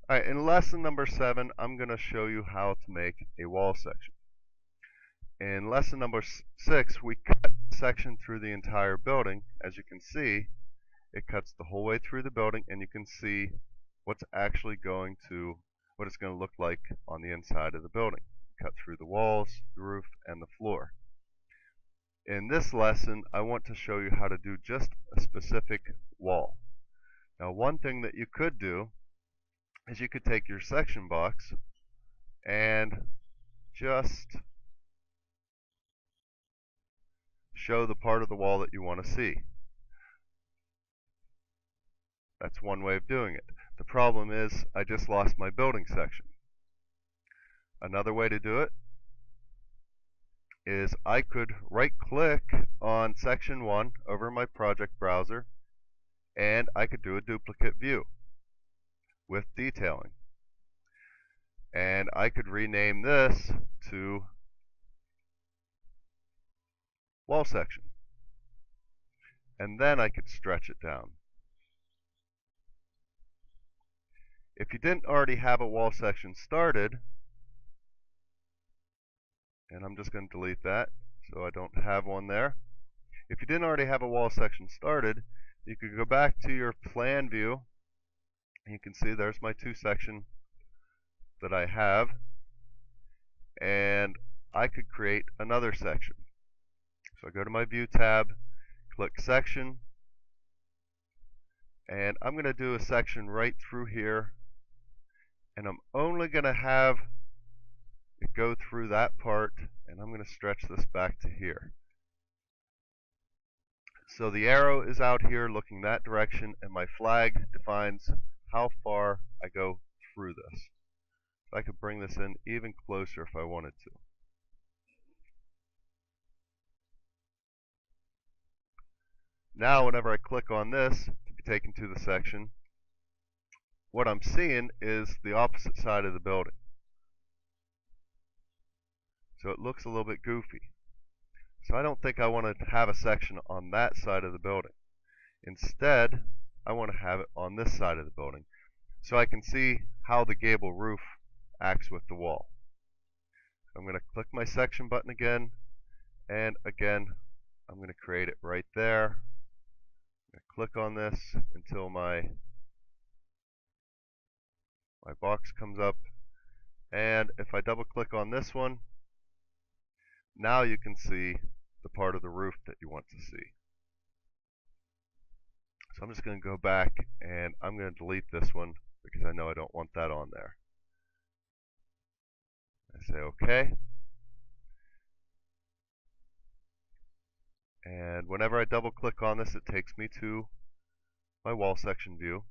Alright, in lesson number 7, I'm going to show you how to make a wall section. In lesson number 6, we cut a section through the entire building. As you can see, it cuts the whole way through the building, and you can see what's actually going to, what it's going to look like on the inside of the building. Cut through the walls, the roof, and the floor. In this lesson, I want to show you how to do just a specific wall. Now, one thing that you could do is you could take your section box and just show the part of the wall that you want to see. That's one way of doing it. The problem is I just lost my building section. Another way to do it is I could right click on section 1 over my project browser, and I could do a duplicate view with detailing. And I could rename this to wall section. And then I could stretch it down. If you didn't already have a wall section started, and I'm just going to delete that so I don't have one there. If you didn't already have a wall section started, you could go back to your plan view, and you can see there's my 2 section that I have, and I could create another section. So I go to my view tab, click section, and I'm going to do a section right through here, and I'm only going to have it go through that part, and I'm going to stretch this back to here. So the arrow is out here looking that direction, and my flag defines how far I go through this. So I could bring this in even closer if I wanted to. Now whenever I click on this to be taken to the section, what I'm seeing is the opposite side of the building. So it looks a little bit goofy. So I don't think I want to have a section on that side of the building. Instead, I want to have it on this side of the building, so I can see how the gable roof acts with the wall. I'm going to click my section button again, and again I'm going to create it right there. I'm going to click on this until my box comes up, and if I double click on this one, now you can see the part of the roof that you want to see. So I'm just going to go back, and I'm going to delete this one because I know I don't want that on there. I say OK. And whenever I double click on this, it takes me to my wall section view.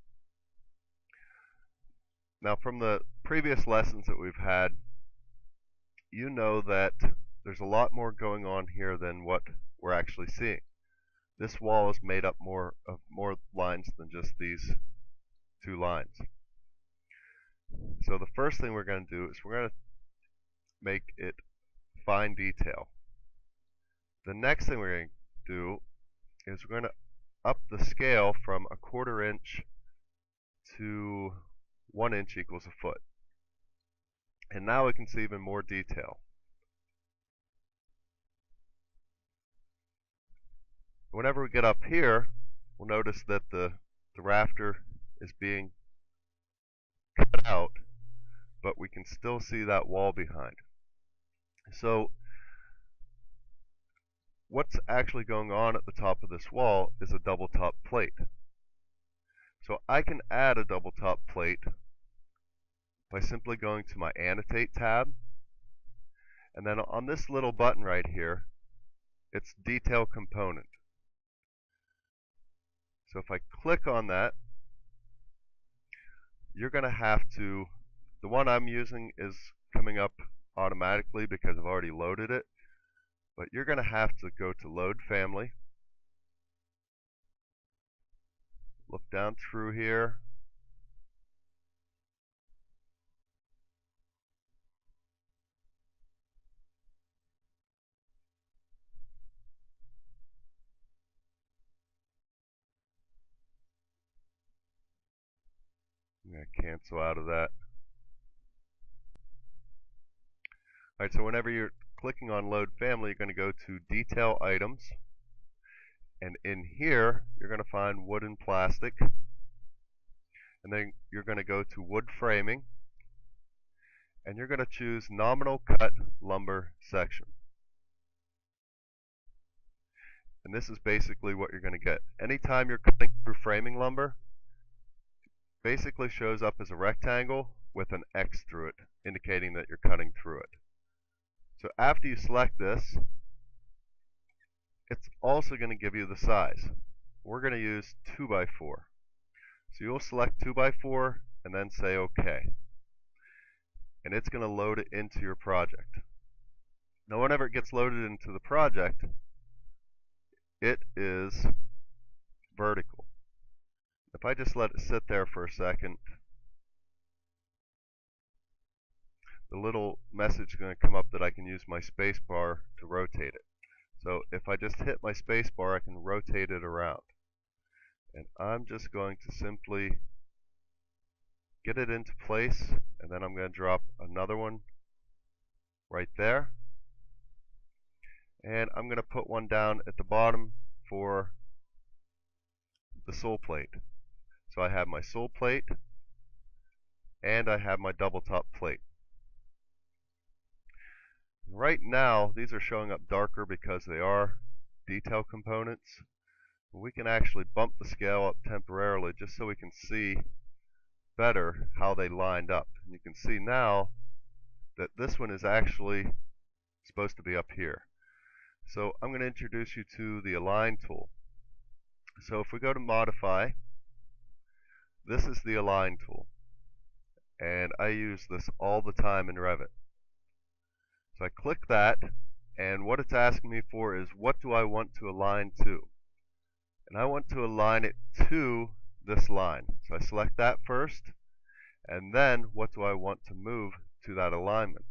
Now from the previous lessons that we've had, you know that there's a lot more going on here than what we're actually seeing. This wall is made up more lines than just these 2 lines. So the first thing we're going to do is we're going to make it fine detail. The next thing we're going to do is we're going to up the scale from 1/4 inch to 1 inch equals a foot. And now we can see even more detail. Whenever we get up here, we'll notice that the rafter is being cut out, but we can still see that wall behind. So what's actually going on at the top of this wall is a double top plate. So I can add a double top plate by simply going to my Annotate tab, and then on this little button right here, it's Detail Component. So if I click on that, you're going to have to, the one I'm using is coming up automatically because I've already loaded it, but you're going to have to go to Load Family, look down through here, I'm going to cancel out of that. Alright, so whenever you're clicking on Load Family, you're going to go to Detail Items. And in here, you're going to find Wood and Plastic. And then you're going to go to Wood Framing. And you're going to choose Nominal Cut Lumber Section. And this is basically what you're going to get. Anytime you're cutting through framing lumber, basically shows up as a rectangle with an X through it, indicating that you're cutting through it. So after you select this, it's also going to give you the size. We're going to use 2x4. So you'll select 2x4 and then say OK. And it's going to load it into your project. Now whenever it gets loaded into the project, it is vertical. If I just let it sit there for a second, the little message is going to come up that I can use my space bar to rotate it. So if I just hit my space bar, I can rotate it around. And I'm just going to simply get it into place, and then I'm going to drop another one right there. And I'm going to put one down at the bottom for the sole plate. So I have my sole plate and I have my double top plate. Right now these are showing up darker because they are detail components. We can actually bump the scale up temporarily just so we can see better how they lined up. And you can see now that this one is actually supposed to be up here. So I'm going to introduce you to the Align tool. So if we go to Modify, this is the Align tool. And I use this all the time in Revit. So I click that, and what it's asking me for is what do I want to align to? And I want to align it to this line. So I select that first, and then what do I want to move to that alignment?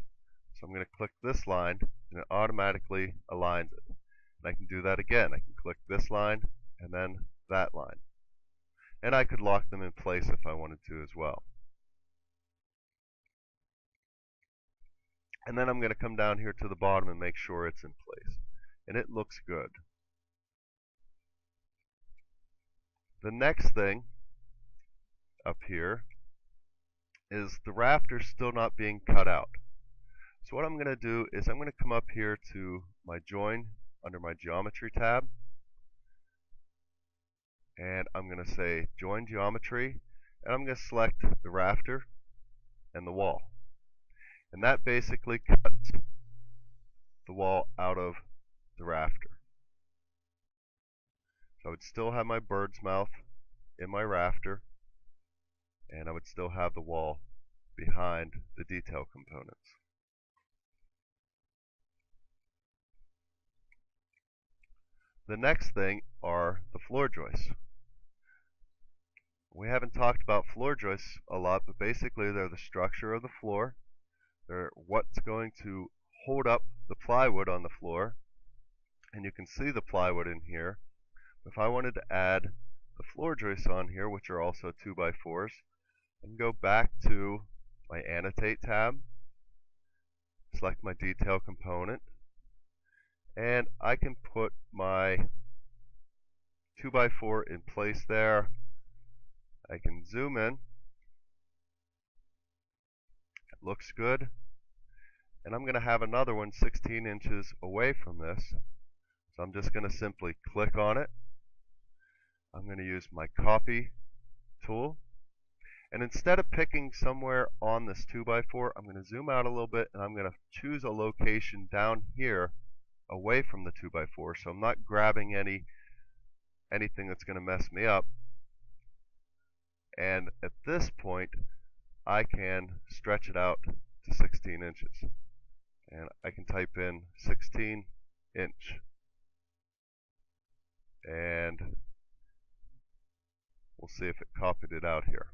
So I'm going to click this line, and it automatically aligns it. And I can do that again. I can click this line, and then that line. And I could lock them in place if I wanted to as well. And then I'm going to come down here to the bottom and make sure it's in place. And it looks good. The next thing up here is the rafters still not being cut out. So what I'm going to do is I'm going to come up here to my join under my geometry tab. And I'm going to say join geometry. And I'm going to select the rafter and the wall. And that basically cuts the wall out of the rafter. So I would still have my bird's mouth in my rafter, and I would still have the wall behind the detail components. The next thing are the floor joists. We haven't talked about floor joists a lot, but basically they're the structure of the floor. They're what's going to hold up the plywood on the floor, and you can see the plywood in here. If I wanted to add the floor joists on here, which are also 2x4s, I can go back to my Annotate tab, select my detail component, and I can put my 2x4 in place there. I can zoom in. It looks good. And I'm going to have another one 16 inches away from this. So I'm just going to simply click on it. I'm going to use my copy tool. And instead of picking somewhere on this 2x4, I'm going to zoom out a little bit and I'm going to choose a location down here away from the 2x4. So I'm not grabbing anything that's going to mess me up. And at this point, I can stretch it out to 16 inches. And I can type in 16 inch. And we'll see if it copied it out here.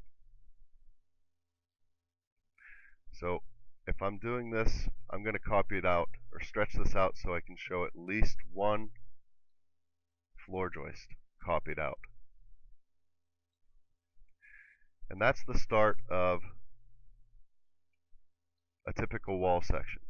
So if I'm doing this, I'm going to copy it out or stretch this out so I can show at least one floor joist copied out. And that's the start of a typical wall section.